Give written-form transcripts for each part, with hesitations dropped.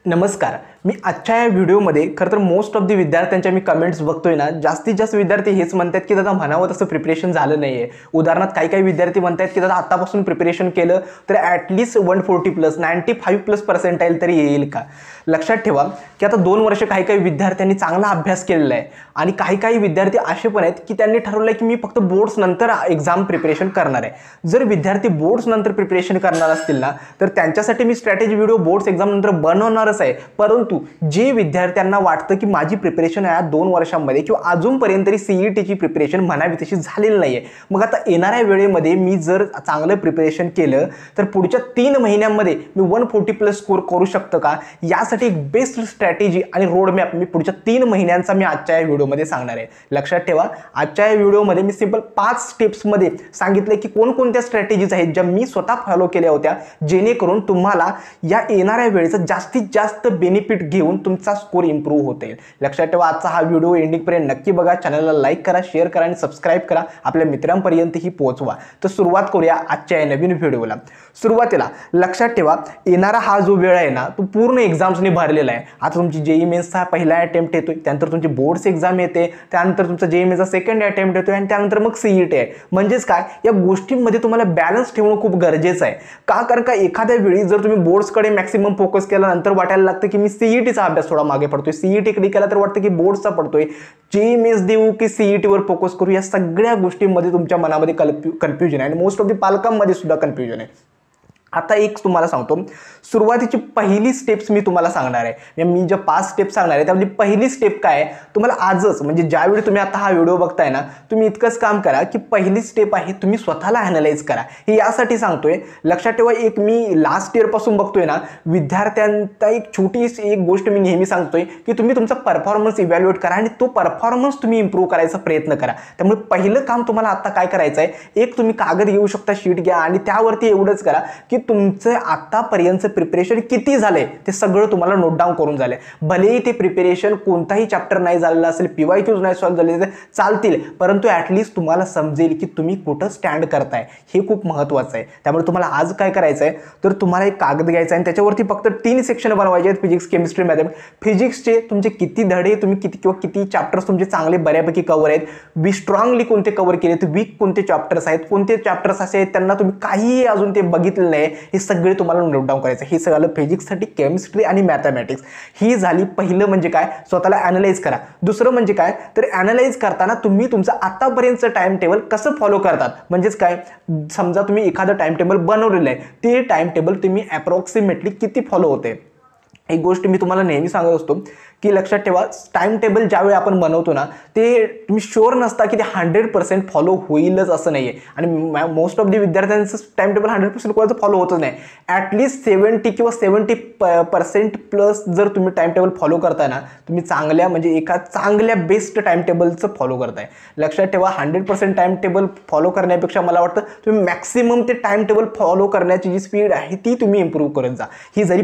नमस्कार. मी आजच्या या व्हिडिओमध्ये खरं तर मोस्ट ऑफ दी विद्यार्थ्यांच्या मी कमेंट्स बघतोय ना, जास्तीत जास्त विद्यार्थी हेच म्हणतात की दादा म्हणावं तसं प्रिपरेशन झालं नाही आहे. उदाहरणार्थ काही विद्यार्थी म्हणतात की दादा आतापासून प्रिपरेशन केलं तर ॲटलिस्ट 140+ 95+ पर्सेंटाईल तरी येईल का. लक्षात ठेवा की आता 2 वर्ष काही विद्यार्थ्यांनी चांगला अभ्यास केलेला आहे आणि काही विद्यार्थी असे पण आहेत की त्यांनी ठरवलं आहे की मी फक्त बोर्ड्स नंतर एक्झाम प्रिपरेशन करणार आहे. जर विद्यार्थी बोर्ड्स नंतर प्रिपरेशन करणार असतील ना, तर त्यांच्यासाठी मी स्ट्रॅटेजी व्हिडिओ बोर्ड्स एक्झाम नंतर बनवणारच आहे. परंतु जे विद्यार्थ्यांना वाटतं की माझी प्रिपरेशन या 2 वर्षांमध्ये किंवा अजूनपर्यंत तरी सीईटीची प्रिपरेशन म्हणावी तशी झालेली नाही आहे, मग आता येणाऱ्या वेळेमध्ये मी जर चांगलं प्रिपरेशन केलं तर पुढच्या 3 महिन्यांमध्ये मी 140+ स्कोर करू शकतो का, यासाठी एक बेस्ट स्ट्रॅटेजी आणि रोडमॅप मी पुढच्या 3 महिन्यांचा मी आजच्या या व्हिडिओमध्ये सांगणार आहे. लक्षात ठेवा, आजच्या या व्हिडिओमध्ये मी सिंपल 5 स्टेप्समध्ये सांगितले की कोणकोणत्या स्ट्रॅटेजीज आहेत ज्या मी स्वतः फॉलो केल्या होत्या, जेणेकरून तुम्हाला या येणाऱ्या वेळेचा जास्तीत जास्त बेनिफिट घेऊन तुमचा स्कोर इम्प्रूव्ह होईल. लक्षात ठेवा, आजचा हा व्हिडिओ एंडिंगपर्यंत नक्की बघा. चॅनलला लाईक करा, शेअर करा आणि सबस्क्राईब करा, आपल्या मित्रांपर्यंतही पोहोचवा. तर सुरुवात करूया आजच्या या नवीन व्हिडिओला. सुरुवातीला लक्षात ठेवा, येणारा हा जो वेळ आहे ना, तो पूर्ण एक्झाम्सने भरलेला आहे. आता तुमची जेईई मेन्सचा पहिला अटेम्प्ट येतोय, त्यानंतर तुमची बोर्ड्स एक्झाम येते, त्यानंतर तुमचा जेईई मेन्सचा सेकंड अटेम्प्ट येतोय आणि त्यानंतर मग सीईटी आहे. म्हणजेच काय, या गोष्टींमध्ये तुम्हाला बॅलन्स ठेवणं खूप गरजेचं आहे. का, कारण का एखाद्या वेळी जर तुम्ही बोर्ड्सकडे मॅक्सिमम फोकस केला, नंतर वाटायला लागतं की मी सीईटीचा अभ्यास थोडा मागे पडतोय, सीईटीकडे केला तर वाटतं की बोर्ड्सचा पडतोय, जेईई मेन्स देऊ की सीईटीवर फोकस करू, या सगळ्या गोष्टींमध्ये तुमच्या मनामध्ये कन्फ्युजन आहे आणि मोस्ट ऑफ दी पालकांमध्ये सुद्धा कन्फ्युजन आहे. आता एक तुम्हाला सांगतो, सुरुवातीची पहिली स्टेप्स मी तुम्हाला सांगणार आहे. मी ज्या 5 स्टेप्स सांगणार आहे त्यामध्ये पहिली स्टेप काय आहे, तुम्हाला आजच म्हणजे ज्यावेळी तुम्ही आता हा व्हिडिओ बघताय ना, तुम्ही इतकंच काम करा की पहिली स्टेप आहे तुम्ही स्वतःला ॲनालाइज करा. हे यासाठी सांगतोय, लक्षात ठेवा, एक मी लास्ट इयरपासून बघतोय ना, विद्यार्थ्यांचा एक छोटीशी गोष्ट मी नेहमी सांगतोय की तुम्ही तुमचा परफॉर्मन्स इव्हॅल्युएट करा आणि तो परफॉर्मन्स तुम्ही इम्प्रूव्ह करायचा प्रयत्न करा. त्यामुळे पहिलं काम तुम्हाला आता काय करायचं आहे, एक तुम्ही कागद घेऊ शकता, शीट घ्या आणि त्यावरती एवढंच करा की तुमचं आतापर्यंतचं प्रिपरेशन किती झाले ते सगळं तुम्हाला नोट डाऊन करून झाले. भलेही ते प्रिपरेशन कोणताही चॅप्टर नाही झालेला असेल, PYQs नाही सॉल्व्ह झाले तर चालतील, परंतु ॲटलिस्ट तुम्हाला समजेल की तुम्ही कुठं स्टँड करताय. हे खूप महत्त्वाचं आहे. त्यामुळे तुम्हाला आज काय करायचं आहे, तर तुम्हाला एक कागद घ्यायचा आणि त्याच्यावरती फक्त 3 सेक्शन बनवायचे आहेत, फिजिक्स, केमिस्ट्री, मॅथमॅटिक्स. फिजिक्सचे तुमचे किती धडे, तुम्ही किती चॅप्टर्स तुमचे चांगले बऱ्यापैकी कव्हर आहेत, स्ट्रॉंगली कोणते कव्हर केले, वीक कोणते चॅप्टर्स आहेत, कोणते चॅप्टर्स असे आहेत त्यांना तुम्ही काहीही अजून ते बघितलं नाही, हे सगळे तुम्हाला नोट डाऊन करायचं. हे सगळं फिजिक्ससाठी, केमिस्ट्री आणि मॅथमॅटिक्स. ही झाली पहिलं म्हणजे काय, स्वतःला ॲनालाइज करा. दुसरं म्हणजे काय, तर ॲनालाइज करताना तुम्ही तुमचं आतापर्यंतचं टाइम टेबल कसं फॉलो करतात. म्हणजेच काय, समजा तुम्ही एखादं टाइम टेबल बनवलेलं आहे, ते टाइम टेबल तुम्ही अप्रॉक्सिमेटली किती फॉलो होते. एक गोष्ट मी तुम्हाला नेहमी सांगत असतो की लक्षात ठेवा, टाइम टेबल ज्यावेळी आपण बनवतो ना, ते तुम्ही शुअर नसता की ते 100% फॉलो होईलच असं नाही आहे. आणि मोस्ट ऑफ दी विद्यार्थ्यांचं टाइम टेबल 100% कोणाचं फॉलो होतच नाही. ॲटलिस्ट 70 किंवा 70% जर तुम्ही टाइम टेबल फॉलो करताय ना, तुम्ही चांगल्या म्हणजे एका चांगल्या बेस्ट टाइम टेबलचं फॉलो करताय. लक्षात ठेवा, 100% टाइम टेबल फॉलो करण्यापेक्षा मला वाटतं तुम्ही मॅक्सिमम ते टाइम टेबल फॉलो करण्याची जी स्पीड आहे ती तुम्ही इम्प्रूव्ह करत जा. ही झाली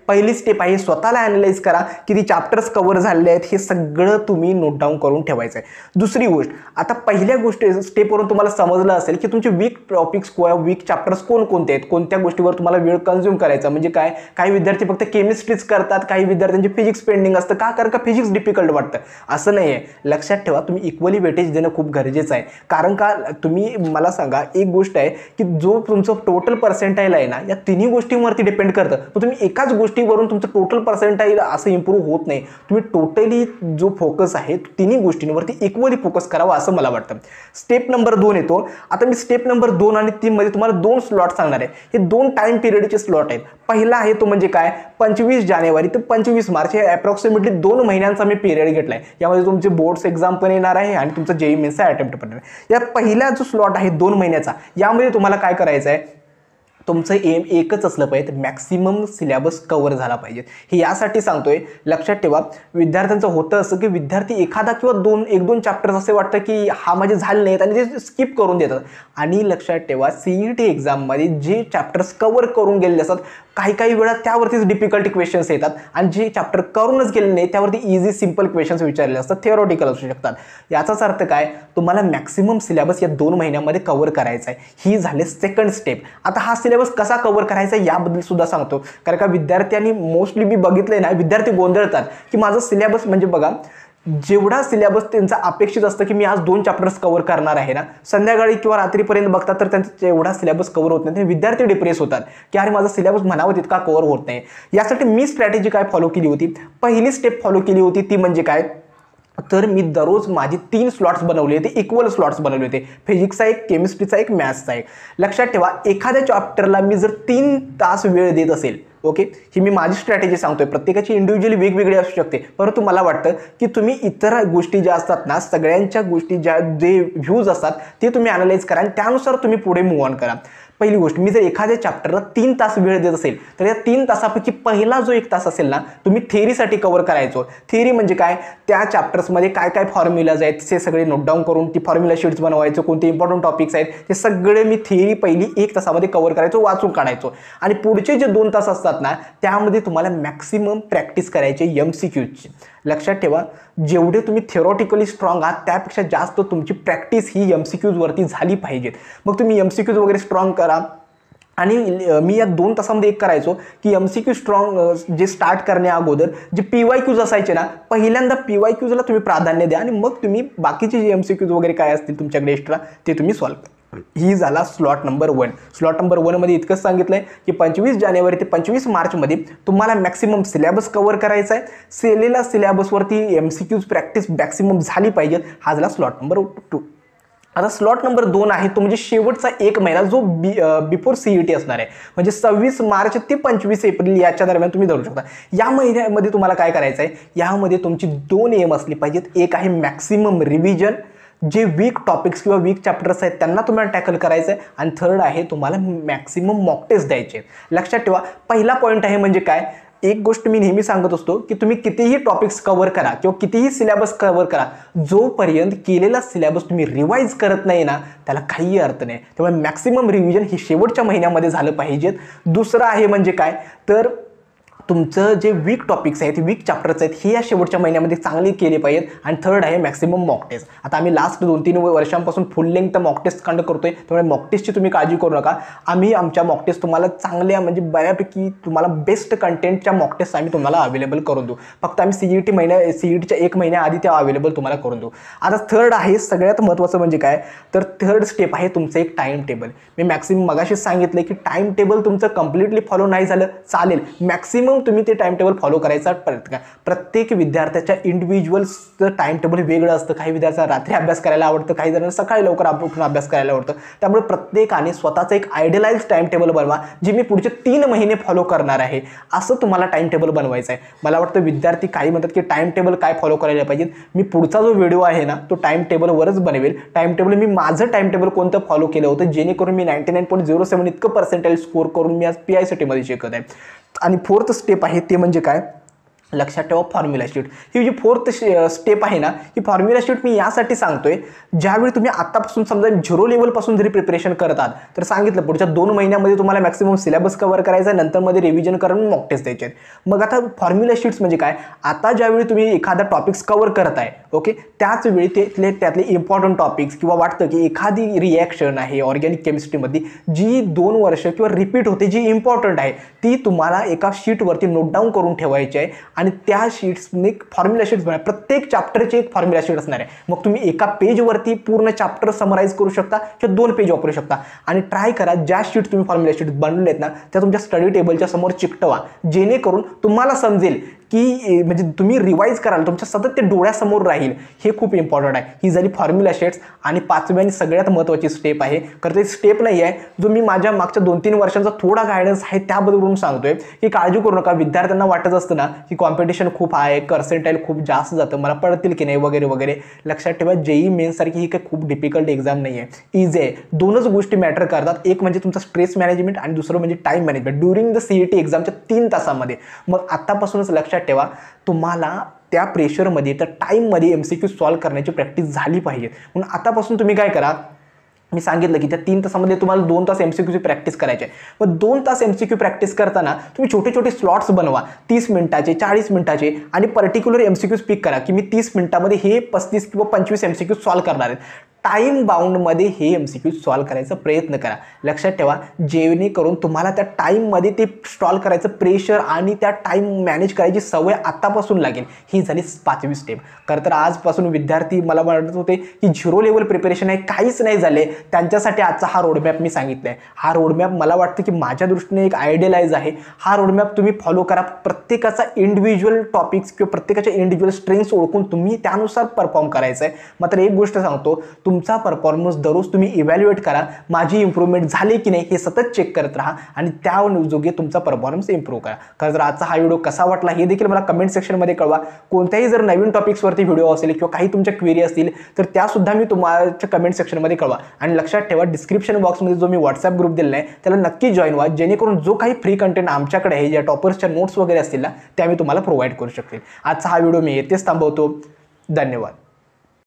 पहिली स्टेप आहे, स्वतःला ॲनालाइज करा किती चॅप्टर्स कव्हर झालेले आहेत, हे सगळं तुम्ही नोट डाऊन करून ठेवायचं आहे. दुसरी गोष्ट, आता पहिल्या गोष्टी स्टेपवरून तुम्हाला समजलं असेल की तुमचे वीक टॉपिक्स किंवा वीक चॅप्टर्स कोणकोणते आहेत, कोणत्या गोष्टीवर तुम्हाला वेळ कन्झ्युम करायचा. म्हणजे काय, काही विद्यार्थी फक्त केमिस्ट्रीच करतात, काही विद्यार्थ्यांचे फिजिक्स पेंडिंग असतं. का, कारण का फिजिक्स डिफिकल्ट वाटतं, असं नाही आहे. लक्षात ठेवा, तुम्ही इक्वली वेटेज देणं खूप गरजेचं आहे. कारण का, तुम्ही मला सांगा, एक गोष्ट आहे की जो तुमचं टोटल पर्सेंटाईल आहे ना, या तिन्ही गोष्टींवरती डिपेंड करतं. मग तुम्ही एकाच गोष्टीवरून तुमचं टोटल पर्सेंटाईल असं इम्प्रूव्ह होत नाही. तुम्ही टोटली जो फोकस आहे तिन्ही गोष्टींवरती इक्वली फोकस करावा असं मला वाटतं. स्टेप नंबर 2 येतो. आता मी स्टेप नंबर 2 आणि 3 मध्ये तुम्हाला 2 स्लॉट सांगणार आहे. हे 2 टाइम पिरियडचे स्लॉट आहेत. पहिला आहे तो म्हणजे काय, 25 जानेवारी ते 25 मार्च, हे अप्रॉक्सिमेटली 2 महिन्यांचा मी पिरियड घेतलाय. यामध्ये तुमचे बोर्ड्स एक्झाम पण येणार आहे आणि तुमचं जेईई मेन्सचा अटेम्प्ट पण येणार आहे. या पहिला जो स्लॉट आहे 2 महिन्याचा, यामध्ये तुम्हाला काय करायचं आहे, तुमचं एम एकच असलं पाहिजे, मॅक्सिमम सिलेबस कव्हर झाला पाहिजे. हे यासाठी सांगतोय. लक्षात ठेवा, विद्यार्थ्यांचं होतं असं की विद्यार्थी एखादा किंवा 1-2 चॅप्टर्स असे वाटतं की हा माझे झाले नाहीत आणि ते स्किप करून देतात. आणि लक्षात ठेवा, सीईटी एक्झाममध्ये जे चॅप्टर्स कव्हर करून गेलेले असतात, काही वेळा त्यावरतीच डिफिकल्ट क्वेश्चन्स येतात आणि जे चॅप्टर करूनच गेले नाही त्यावरती इझी सिंपल क्वेश्चन्स विचारले असतात, थिअरॉटिकल असू शकतात. याचाच अर्थ काय, तुम्हाला मॅक्सिमम सिलेबस या 2 महिन्यामध्ये कव्हर करायचा आहे. ही झाली सेकंड स्टेप. आता हा सिलेबस कसा कव्हर करायचा याबद्दल सुद्धा सांगतो, कारण का विद्यार्थ्यांनी मोस्टली मी बघितलंय ना, विद्यार्थी गोंधळतात की माझं सिलेबस म्हणजे बघा, जेवढा सिलेबस त्यांचा अपेक्षित असतं की मी आज 2 चॅप्टर्स कव्हर करणार आहे ना, संध्याकाळी किंवा रात्रीपर्यंत बघतात तर त्यांचा एवढा सिलेबस कव्हर होत नाही. विद्यार्थी डिप्रेस होतात की अरे माझा सिलेबस म्हणावं तितका कव्हर होत नाही. यासाठी मी स्ट्रॅटेजी काय फॉलो केली होती, पहिली स्टेप फॉलो केली होती ती म्हणजे काय, तर मी दररोज माझी 3 स्लॉट्स बनवले होते, इक्वल स्लॉट्स बनवले होते. फिजिक्सचा एक, केमिस्ट्रीचा एक, मॅथ्सचा एक. लक्षात ठेवा, एखाद्या चॅप्टरला मी जर 3 तास वेळ देत असेल, ओके, ही मी माझी स्ट्रॅटेजी सांगतोय, प्रत्येकाची इंडिव्हिज्युअली वेगवेगळी असू शकते, परंतु मला वाटतं की तुम्ही इतर गोष्टी ज्या असतात ना, सगळ्यांच्या गोष्टी ज्या जे व्ह्यूज असतात ते तुम्ही अनालाइज करा आणि त्यानुसार तुम्ही पुढे मूव्ह ऑन करा. पहिली गोष्ट, मी जर एखाद्या चॅप्टरला 3 तास वेळ देत असेल तर या 3 तासापैकी पहिला जो 1 तास असेल ना, तुम्ही थेअरीसाठी कव्हर करायचो. थेअरी म्हणजे काय, त्या चॅप्टर्समध्ये काय काय फॉर्म्युलाज आहेत ते सगळे नोट डाऊन करून ती फॉर्म्युला शीट्स बनवायचो, कोणते इम्पॉर्टंट टॉपिक्स आहेत ते सगळे मी थेअरी पहिली 1 तासामध्ये कव्हर करायचो, वाचून काढायचो. आणि पुढचे जे 2 तास असतात ना, त्यामध्ये तुम्हाला मॅक्सिमम प्रॅक्टिस करायची MCQची. लक्षात ठेवा, जेवढे तुम्ही थिअरॉटिकली स्ट्रॉंग आहात त्यापेक्षा जास्त तुमची प्रॅक्टिस ही MCQज वरती झाली पाहिजे. मग तुम्ही MCQज वगैरे स्ट्रॉंग करा. आणि मी या 2 तासामध्ये एक करायचो की MCQ स्ट्रॉंग जे स्टार्ट करण्या अगोदर जे PYQज असायचे ना, पहिल्यांदा PYQजला तुम्ही प्राधान्य द्या आणि मग तुम्ही बाकीचे जे MCQज वगैरे काय असतील तुमच्याकडे एक्स्ट्रा ते तुम्ही सॉल्व्ह करा. ही झाला स्लॉट नंबर 1. स्लॉट नंबर 1 मध्ये इतकंच सांगितलंय की 25 जानेवारी ते 25 मार्चमध्ये तुम्हाला मॅक्सिमम सिलेबस कव्हर करायचा आहे. सेलेला सिलेबसवरती MCQज प्रॅक्टिस मॅक्सिमम झाली पाहिजे. हा झाला स्लॉट नंबर 2. आता स्लॉट नंबर 2 आहे तो म्हणजे शेवटचा 1 महिना जो बिफोर CET असणार आहे, म्हणजे 26 मार्च ते 25 एप्रिल याच्या दरम्यान तुम्ही धरू शकता. या महिन्यामध्ये तुम्हाला काय करायचं आहे, यामध्ये तुमची 2 एम असली पाहिजेत. एक आहे मॅक्सिमम रिव्हिजन, जे वीक टॉपिक्स किंवा वीक चॅप्टर्स आहेत त्यांना तुम्हाला टॅकल करायचं आहे. आणि थर्ड आहे तुम्हाला मॅक्सिमम मॉक टेस्ट द्यायचे आहेत. लक्षात ठेवा, पहिला पॉईंट आहे म्हणजे काय, एक गोष्ट मी नेहमी सांगत असतो की तुम्ही कितीही टॉपिक्स कव्हर करा किंवा कितीही सिलेबस कव्हर करा, जोपर्यंत केलेला सिलेबस तुम्ही रिवाइज करत नाही ना त्याला काही अर्थ नाही. त्यामुळे मॅक्सिमम रिव्हिजन ही शेवटच्या महिन्यामध्ये झालं पाहिजेत. दुसरं आहे म्हणजे काय, तर तुमचं जे वीक टॉपिक्स आहेत, वीक चॅप्टर्स आहेत, हे या शेवटच्या महिन्यामध्ये चांगले केले पाहिजेत. आणि थर्ड आहे मॅक्सिमम मॉक टेस्ट. आता आम्ही लास्ट 2-3 वर्षांपासून full length mock test conduct करतोय, त्यामुळे मॉक टेस्टची तुम्ही काळजी करू नका. आम्ही आमच्या मॉक टेस्ट तुम्हाला चांगल्या म्हणजे बऱ्यापैकी तुम्हाला बेस्ट कंटेंटच्या मॉक टेस्ट आम्ही तुम्हाला अवेलेबल करून देऊ. फक्त आम्ही CETच्या 1 महिन्या आधी त्या अवेलेबल तुम्हाला करून देऊ. आता थर्ड आहे सगळ्यात महत्त्वाचं म्हणजे काय, तर थर्ड स्टेप आहे तुमचं एक टाईम टेबल. मी मॅक्सिमम मगाशीच सांगितलं की टाईम टेबल तुमचं कम्प्लिटली फॉलो नाही झालं चालेल, मॅक्सिमम तुम्ही ते टाइम टेबल फॉलो करायचा प्रयत्न करा. प्रत्येक विद्यार्थ्याच्या इंडिव्हिज्युअलचं टाइम टेबल वेगळं असतं. काही विद्यार्थ्यांना रात्री अभ्यास करायला आवडतं, काही जणांना सकाळी लवकर उठून अभ्यास करायला आवडतं. त्यामुळे प्रत्येकाने स्वतःचं एक आयडियलाइज टाइम टेबल बनवा, जे मी पुढचे 3 महिने फॉलो करणार आहे असं तुम्हाला टाइम टेबल बनवायचं आहे. मला वाटतं विद्यार्थी काही म्हणतात की टाइम टेबल काय फॉलो करायला पाहिजे. मी पुढचा जो व्हिडिओ आहे ना तो टाइम टेबलवरच बनवेल. टाइम टेबल मी माझं टाइम टेबल कोणतं फॉलो केलं होतं जेणेकरून मी 99.07 इतकं पर्सेंटाइल स्कोर करून मी आज PICTमध्ये शिकत आहे. आणि फोर्थ स्टेप आहे ते म्हणजे काय, लक्षात ठेवा, फॉर्म्युला शीट. ही जी फोर्थ स्टेप आहे ना, ही फॉर्म्युला शीट मी यासाठी सांगतोय, ज्यावेळी तुम्ही आतापासून समजा 0 लेवलपासून जरी प्रिपरेशन करतात तर सांगितलं पुढच्या 2 महिन्यामध्ये तुम्हाला मॅक्सिमम सिलेबस कव्हर करायचा आहे, नंतर मध्ये रिव्हिजन करून मॉक टेस्ट द्यायचे आहेत. मग आता फॉर्म्युला शीट्स म्हणजे काय, आता ज्यावेळी तुम्ही एखादा टॉपिक्स कव्हर करताय, ओके, त्याच वेळी त्यातले इम्पॉर्टंट टॉपिक्स किंवा वाटतं की एखादी रिॲक्शन आहे ऑर्गॅनिक केमिस्ट्रीमध्ये जी 2 वर्ष किंवा रिपीट होते, जी इम्पॉर्टंट आहे, ती तुम्हाला एका शीटवरती नोट डाऊन करून ठेवायची आहे. आणि त्या शीट्सने फॉर्म्युला शीट्स बनवा. प्रत्येक चॅप्टरची एक फॉर्म्युला शीट असणार आहे. मग तुम्ही एका पेजवरती पूर्ण चॅप्टर समराईज करू शकता किंवा 2 पेज वापरू शकता. आणि ट्राय करा ज्या शीट्स तुम्ही फॉर्म्युला शीट्स बनवले आहेत ना त्या तुमच्या स्टडी टेबलच्या समोर चिकटवा, जेणेकरून तुम्हाला समजेल की म्हणजे तुम्ही रिवाइज कराल, तुमच्या सतत ते डोळ्यासमोर राहील. हे खूप इम्पॉर्टंट आहे. ही झाली फॉर्म्युला शीट्स. आणि 5वी आणि सगळ्यात महत्त्वाची स्टेप आहे, तर ते स्टेप नाही आहे जो मी माझ्या मागच्या 2-3 वर्षांचा थोडा गायडन्स आहे त्याबद्दल सांगतोय की काळजी करू नका. विद्यार्थ्यांना वाटत असतं ना की कॉम्पिटिशन खूप आहे, पर्सेंटाईल खूप जास्त जातं, मला पडतील की नाही वगैरे वगैरे. लक्षात ठेवा, JEE मेन्स सारखी ही काही खूप डिफिकल्ट एक्झाम नाही आहे, इझी आहे. 2च गोष्टी मॅटर करतात, एक म्हणजे तुमचा स्ट्रेस मॅनेजमेंट आणि दुसरं म्हणजे time management during the CET एक्झामच्या 3 तासामध्ये. मग आत्तापासूनच लक्षात ठेवा, तुम्हाला त्या प्रेशरमध्ये त्या टाईममध्ये MCQ सॉल्व्ह करण्याची प्रॅक्टिस झाली पाहिजे. म्हणून आतापासून तुम्ही काय करा, मी सांगितलं की त्या 3 तासामध्ये तुम्हाला 2 तास MCQची प्रॅक्टिस करायची आहे. मग 2 तास MCQ प्रॅक्टिस करताना तुम्ही छोटे छोटे स्लॉट्स बनवा, 30 मिनिटाचे, 40 मिनिटाचे, आणि पर्टिक्युलर MCQज पिक करा की मी 30 मिनिटामध्ये हे 35 किंवा 25 MCQ सॉल्व्ह करणार आहेत. टाईम बाउंडमध्ये हे MCQ सॉल्व्ह करायचा प्रयत्न करा. लक्षात ठेवा, जेणेकरून तुम्हाला त्या टाईममध्ये ते सॉल्व्ह करायचं प्रेशर आणि त्या टाईम मॅनेज करायची सवय आतापासून लागेल. ही झाली 5वी स्टेप. खरं तर आजपासून विद्यार्थी मला म्हणत होते की 0 लेवल प्रिपरेशन आहे, काहीच नाही झाले, त्यांच्यासाठी आजचा हा रोडमॅप मी सांगितला आहे. हा रोडमॅप मला वाटतं की माझ्या दृष्टीने एक आयडियलाइज आहे. हा रोडमॅप तुम्ही फॉलो करा. प्रत्येकाचा इंडिव्हिज्युअल टॉपिक्स किंवा प्रत्येकाच्या इंडिव्हिज्युअल स्ट्रेंथ्स ओळखून तुम्ही त्यानुसार परफॉर्म करायचं आहे. मात्र एक गोष्ट सांगतो, तुमचा परफॉर्मन्स दररोज तुम्ही इव्हॅल्युएट करा. माझी इम्प्रूव्हमेंट झाली की नाही हे सतत चेक करत राहा आणि त्यानुसार तुमचा परफॉर्मन्स इम्प्रूव्ह करा. खरं तर आजचा हा व्हिडिओ कसा वाटला हे देखील मला कमेंट सेक्शनमध्ये कळवा. कोणत्याही जर नवीन टॉपिक्सवरती व्हिडिओ असेल किंवा काही तुमच्या क्वेरी असतील तर त्यासुद्धा मी तुमच्या कमेंट सेक्शनमध्ये कळवा. आणि लक्षात ठेवा, डिस्क्रिप्शन बॉक्समध्ये जो मी व्हॉट्सअप ग्रुप दिला आहे त्याला नक्की जॉईन व्हा, जेणेकरून जो काही फ्री कंटेंट आमच्याकडे आहे, ज्या टॉपर्सच्या नोट्स वगैरे असतील ना, त्या मी तुम्हाला प्रोव्हाइड करू शकतील. आजचा हा व्हिडिओ मी येथेच थांबवतो. धन्यवाद.